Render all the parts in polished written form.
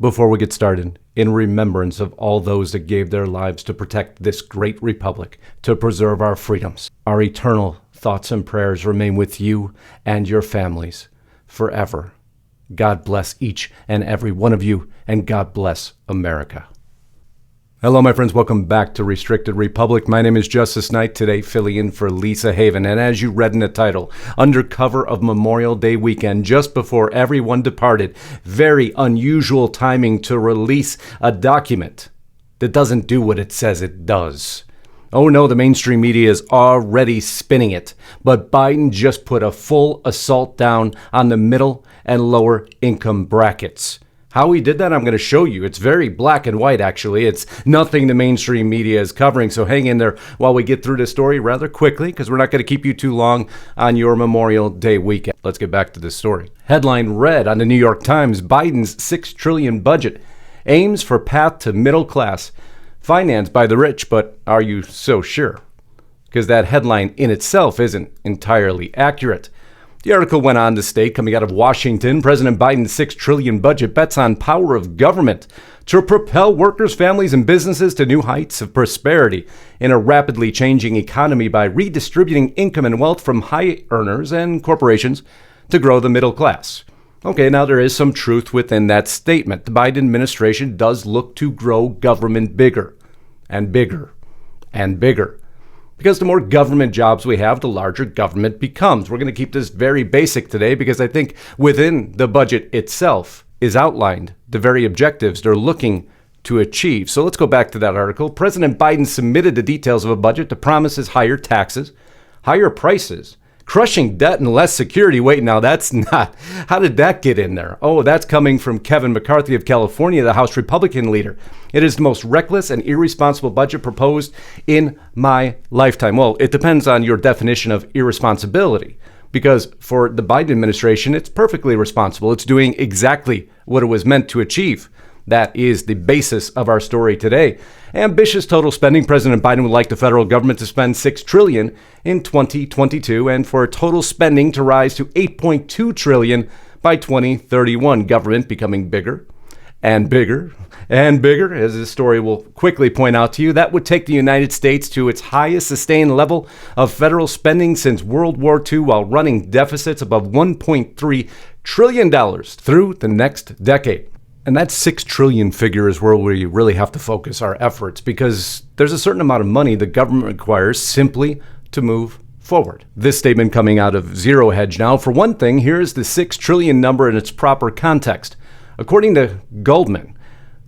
Before we get started, in remembrance of all those that gave their lives to protect this great republic, to preserve our freedoms, our eternal thoughts and prayers remain with you and your families forever. God bless each and every one of you, and God bless America. Hello, my friends. Welcome back to Restricted Republic. My name is Justice Knight, today filling in for Lisa Haven. And as you read in the title, under cover of Memorial Day weekend, just before everyone departed, very unusual timing to release a document that doesn't do what it says it does. Oh no, the mainstream media is already spinning it. But Biden just put a full assault down on the middle and lower income brackets. How he did that, I'm going to show you. It's very black and white, actually. It's nothing the mainstream media is covering, so hang in there while we get through this story rather quickly, because we're not going to keep you too long on your Memorial Day weekend. Let's get back to this story. Headline read on the New York Times, Biden's $6 trillion budget aims for path to middle class, financed by the rich, but are you so sure? Because that headline in itself isn't entirely accurate. The article went on to state, coming out of Washington, President Biden's $6 trillion budget bets on power of government to propel workers, families, and businesses to new heights of prosperity in a rapidly changing economy by redistributing income and wealth from high earners and corporations to grow the middle class. Okay, now there is some truth within that statement. The Biden administration does look to grow government bigger and bigger and bigger. Because the more government jobs we have, the larger government becomes. We're going to keep this very basic today because I think within the budget itself is outlined the very objectives they're looking to achieve. So let's go back to that article. President Biden submitted the details of a budget that promises higher taxes, higher prices, crushing debt and less security. Wait, now that's not. How did that get in there? Oh, that's coming from Kevin McCarthy of California, the House Republican leader. It is the most reckless and irresponsible budget proposed in my lifetime. Well, it depends on your definition of irresponsibility, because for the Biden administration, it's perfectly responsible. It's doing exactly what it was meant to achieve. That is the basis of our story today. Ambitious total spending. President Biden would like the federal government to spend $6 trillion in 2022 and for total spending to rise to $8.2 trillion by 2031. Government becoming bigger and bigger and bigger, as this story will quickly point out to you. That would take the United States to its highest sustained level of federal spending since World War II, while running deficits above $1.3 trillion through the next decade. And that $6 trillion figure is where we really have to focus our efforts, because there's a certain amount of money the government requires simply to move forward. This statement coming out of Zero Hedge now. For one thing, here's the $6 trillion number in its proper context. According to Goldman,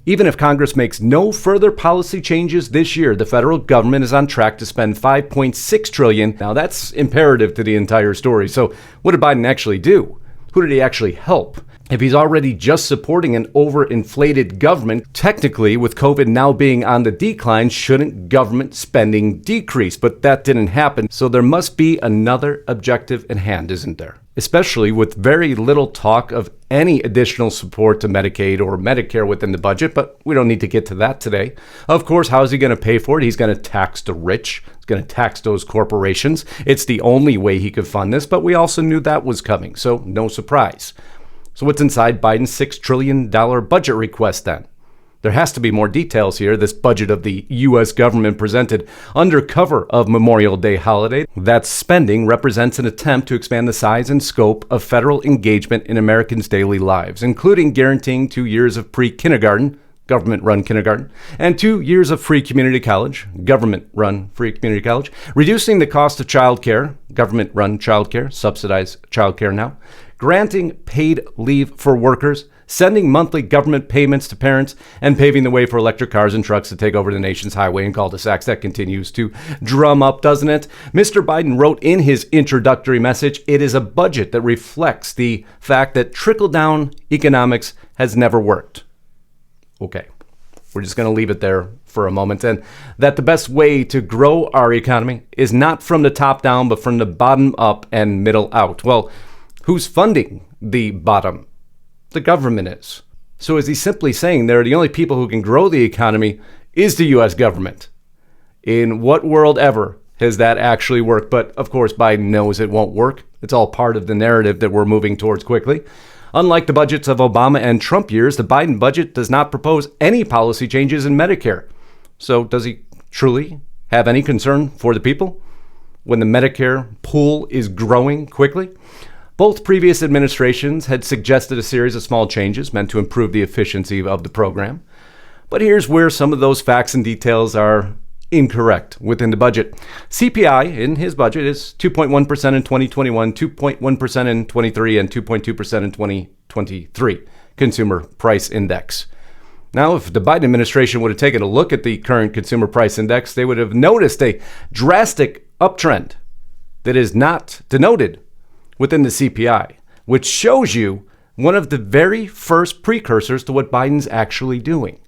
even if Congress makes no further policy changes this year, the federal government is on track to spend $5.6 trillion. Now that's imperative to the entire story. So what did Biden actually do? Who did he actually help? If he's already just supporting an overinflated government, technically, with COVID now being on the decline, shouldn't government spending decrease? But that didn't happen. So there must be another objective in hand, isn't there? Especially with very little talk of any additional support to Medicaid or Medicare within the budget, but we don't need to get to that today. Of course, how is he going to pay for it? He's going to tax the rich. He's going to tax those corporations. It's the only way he could fund this, but we also knew that was coming, so no surprise. So what's inside Biden's $6 trillion budget request then? There has to be more details here. This budget of the U.S. government presented under cover of Memorial Day holiday. That spending represents an attempt to expand the size and scope of federal engagement in Americans' daily lives, including guaranteeing 2 years of pre-kindergarten, government-run kindergarten, and 2 years of free community college, government-run free community college, reducing the cost of childcare, government-run childcare, subsidized childcare now, granting paid leave for workers, sending monthly government payments to parents, and paving the way for electric cars and trucks to take over the nation's highway and cul-de-sacs. That continues to drum up, doesn't it? Mr. Biden wrote in his introductory message, it is a budget that reflects the fact that trickle-down economics has never worked. Okay, we're just going to leave it there for a moment, and that the best way to grow our economy is not from the top down, but from the bottom up and middle out. Well, who's funding the bottom? The government is. So is he simply saying they're the only people who can grow the economy is the U.S. government? In what world ever has that actually worked? But of course, Biden knows it won't work. It's all part of the narrative that we're moving towards quickly. Unlike the budgets of Obama and Trump years, the Biden budget does not propose any policy changes in Medicare. So does he truly have any concern for the people when the Medicare pool is growing quickly? Both previous administrations had suggested a series of small changes meant to improve the efficiency of the program. But here's where some of those facts and details are incorrect within the budget. CPI in his budget is 2.1% in 2021, 2.1% in 23, and 2.2% in 2023 Consumer Price Index. Now, if the Biden administration would have taken a look at the current Consumer Price Index, they would have noticed a drastic uptrend that is not denoted within the CPI, which shows you one of the very first precursors to what Biden's actually doing.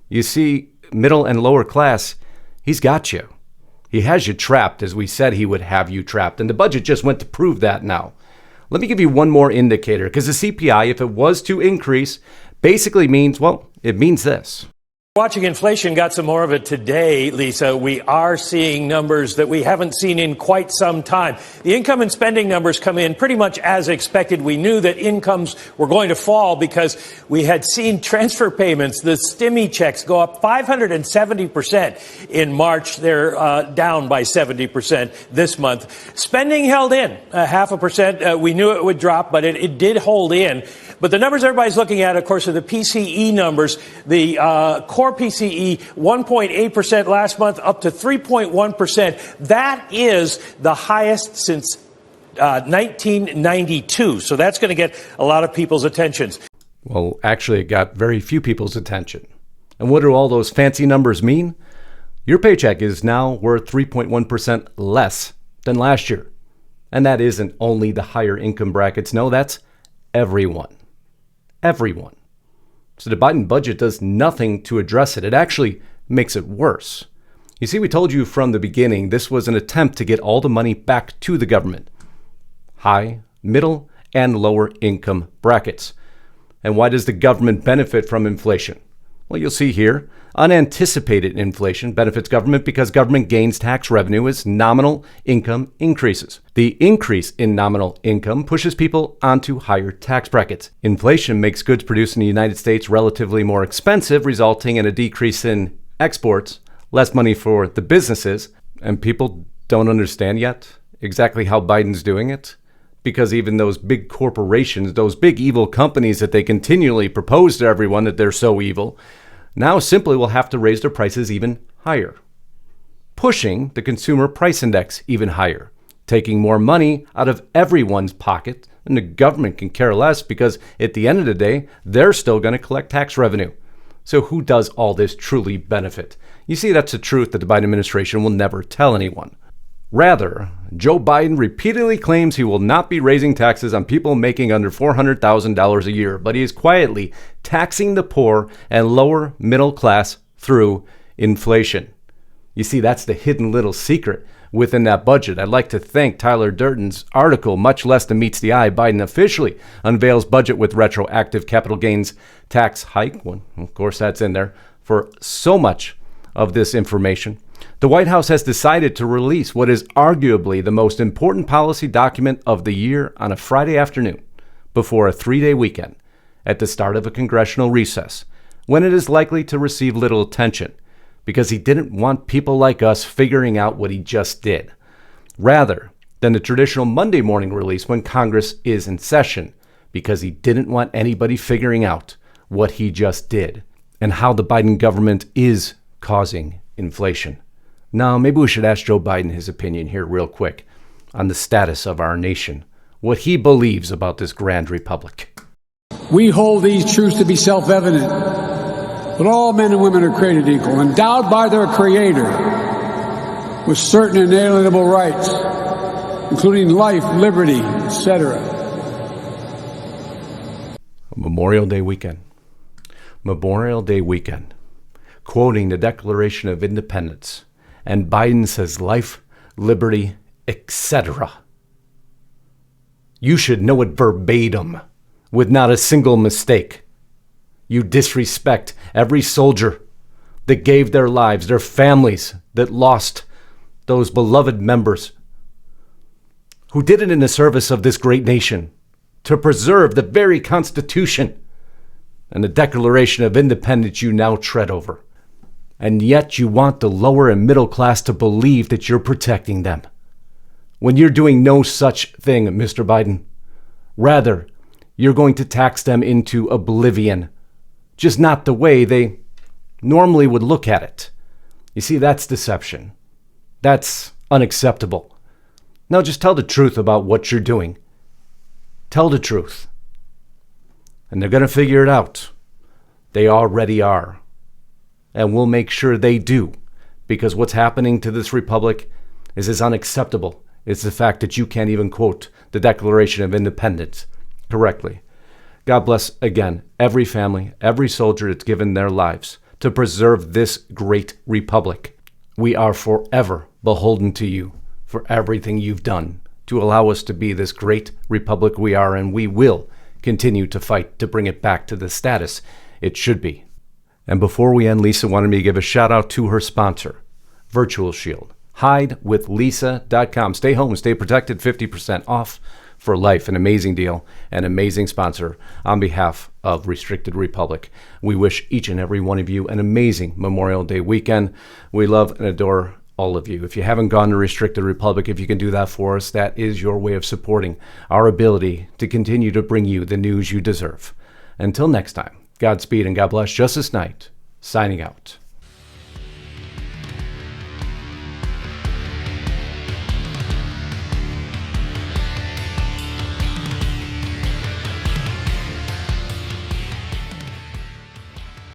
You see, middle and lower class, he's got you. He has you trapped, as we said he would have you trapped. And the budget just went to prove that now. Let me give you one more indicator, because the CPI, if it was to increase, basically means, well, it means this. Watching inflation got some more of it today, Lisa. We are seeing numbers that we haven't seen in quite some time. The income and spending numbers come in pretty much as expected. We knew that incomes were going to fall because we had seen transfer payments, the stimmy checks, go up 570% in March. They're down by 70% this month. Spending held in 0.5%. We knew it would drop, but it did hold in. But the numbers everybody's looking at, of course, are the PCE numbers. The core PCE, 1.8% last month, up to 3.1%. That is the highest since 1992. So that's going to get a lot of people's attention. Well, actually, it got very few people's attention. And what do all those fancy numbers mean? Your paycheck is now worth 3.1% less than last year. And that isn't only the higher income brackets. No, that's everyone. Everyone. So the Biden budget does nothing to address it. It actually makes it worse. You see, we told you from the beginning this was an attempt to get all the money back to the government. High, middle, and lower income brackets. And why does the government benefit from inflation? Well, you'll see here, unanticipated inflation benefits government because government gains tax revenue as nominal income increases. The increase in nominal income pushes people onto higher tax brackets. Inflation makes goods produced in the United States relatively more expensive, resulting in a decrease in exports, less money for the businesses, and people don't understand yet exactly how Biden's doing it. Because even those big corporations, those big evil companies that they continually propose to everyone that they're so evil, now simply will have to raise their prices even higher, pushing the consumer price index even higher, taking more money out of everyone's pocket, and the government can care less because at the end of the day, they're still going to collect tax revenue. So who does all this truly benefit? You see, that's the truth that the Biden administration will never tell anyone. Rather, Joe Biden repeatedly claims he will not be raising taxes on people making under $400,000 a year, but he is quietly taxing the poor and lower middle class through inflation. You see, that's the hidden little secret within that budget. I'd like to thank Tyler Durden's article, Much Less Than Meets the Eye. Biden officially unveils budget with retroactive capital gains tax hike. Well, of course, that's in there for so much of this information. The White House has decided to release what is arguably the most important policy document of the year on a Friday afternoon before a 3-day weekend at the start of a congressional recess, when it is likely to receive little attention because he didn't want people like us figuring out what he just did, rather than the traditional Monday morning release when Congress is in session, because he didn't want anybody figuring out what he just did and how the Biden government is causing inflation. Now, maybe we should ask Joe Biden his opinion here real quick on the status of our nation, what he believes about this grand republic. We hold these truths to be self-evident, that all men and women are created equal, endowed by their Creator with certain inalienable rights, including life, liberty, etc. Memorial Day weekend. Memorial Day weekend. Quoting the Declaration of Independence. And Biden says life, liberty, etc. You should know it verbatim with not a single mistake. You disrespect every soldier that gave their lives, their families that lost those beloved members who did it in the service of this great nation, to preserve the very Constitution and the Declaration of Independence you now tread over. And yet you want the lower and middle class to believe that you're protecting them, when you're doing no such thing, Mr. Biden. Rather, you're going to tax them into oblivion, just not the way they normally would look at it. You see, that's deception. That's unacceptable. Now just tell the truth about what you're doing. Tell the truth. And they're going to figure it out. They already are. And we'll make sure they do, because what's happening to this republic is as unacceptable as the fact that you can't even quote the Declaration of Independence correctly. God bless, again, every family, every soldier that's given their lives to preserve this great republic. We are forever beholden to you for everything you've done to allow us to be this great republic we are, and we will continue to fight to bring it back to the status it should be. And before we end, Lisa wanted me to give a shout out to her sponsor, Virtual Shield. HideWithLisa.com. Stay home, stay protected, 50% off for life. An amazing deal, an amazing sponsor on behalf of Restricted Republic. We wish each and every one of you an amazing Memorial Day weekend. We love and adore all of you. If you haven't gone to Restricted Republic, if you can do that for us, that is your way of supporting our ability to continue to bring you the news you deserve. Until next time, Godspeed and God bless. Justice Knight, signing out.